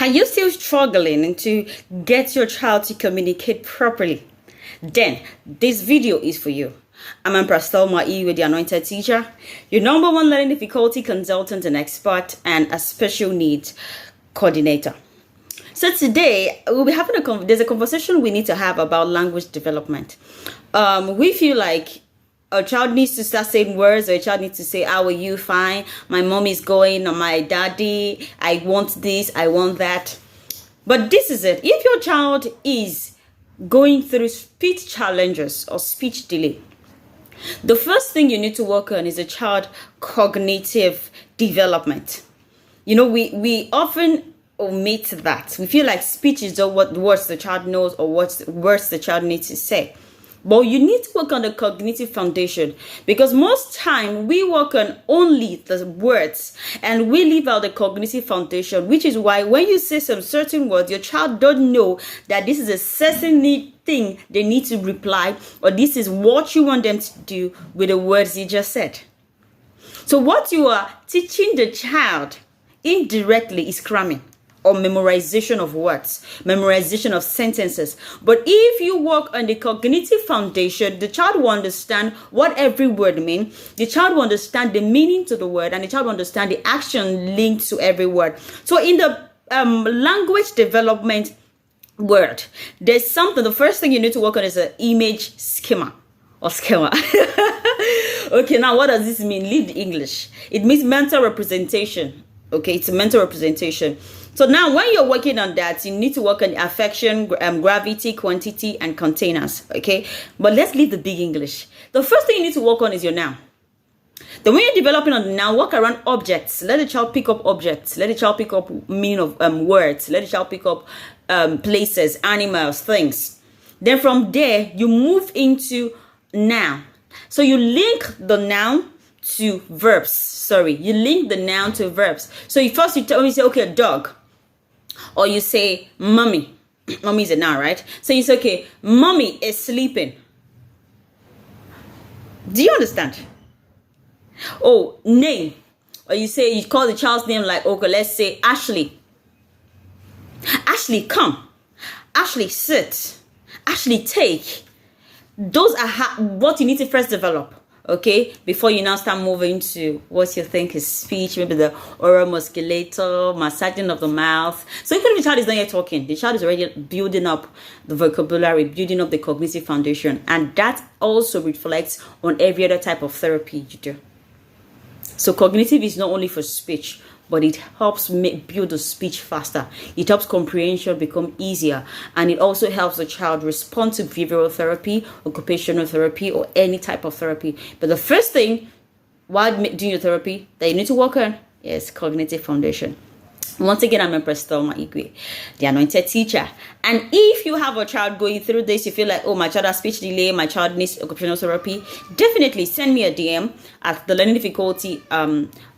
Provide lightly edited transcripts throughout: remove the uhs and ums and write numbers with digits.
Are you still struggling to get your child to communicate properly? Then this video is for you. I'm Empress Thelma E with the Anointed Teacher, your number one learning difficulty consultant and expert, and a special needs coordinator. So today we'll be having there's a conversation we need to have about language development. We feel like a child needs to start saying words, or a child needs to say, "How are you? Fine. My mom is going, or my daddy, I want this, I want that." But this is it. If your child is going through speech challenges or speech delay, the first thing you need to work on is a child cognitive development. You know, we often omit that. We feel like speech is what words the child knows or what words the child needs to say. But you need to work on the cognitive foundation, because most time we work on only the words and we leave out the cognitive foundation, which is why when you say some certain words, your child don't know that this is a certain thing they need to reply, or this is what you want them to do with the words you just said. So what you are teaching the child indirectly is cramming or memorization of words, memorization of sentences. But if you work on the cognitive foundation, the child will understand what every word means, the child will understand the meaning to the word, and the child will understand the action linked to every word. So in the language development word, there's something, the first thing you need to work on is an image schema or schema. Okay, now what does this mean? Leave the English. It means mental representation. Okay, it's a mental representation. So now when you're working on that, you need to work on affection, gravity, quantity, and containers. Okay, but let's leave the big English. The first thing you need to work on is your noun. Then when you're developing on the noun, work around objects. Let the child pick up objects. Let the child pick up meaning of words. Let the child pick up places, animals, things. Then from there, you move into noun. So you link the noun to verbs. Sorry, you link the noun to verbs. So you say, okay, a dog. Or you say, mommy. Mommy is a noun, right? So you say, okay, mommy is sleeping. Do you understand? Oh, name. Or you say, you call the child's name, like, okay, let's say Ashley. Ashley, come. Ashley, sit. Ashley, take. Those are what you need to first develop. Okay, before you now start moving to what you think is speech, maybe the oral musculature, massaging of the mouth. So even if the child is not yet talking, the child is already building up the vocabulary, building up the cognitive foundation, and that also reflects on every other type of therapy you do. So cognitive is not only for speech, but it helps build the speech faster. It helps comprehension become easier. And it also helps the child respond to behavioral therapy, occupational therapy, or any type of therapy. But the first thing while doing your therapy that you need to work on is cognitive foundation. Once again, I'm Empress Thelma Igwe, the Anointed Teacher. And if you have a child going through this, you feel like, oh, my child has speech delay, my child needs occupational therapy, definitely send me a DM at the learning difficulty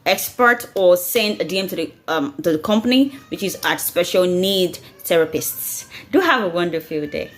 expert, or send a DM to the company, which is at Special Need Therapists. Do have a wonderful day.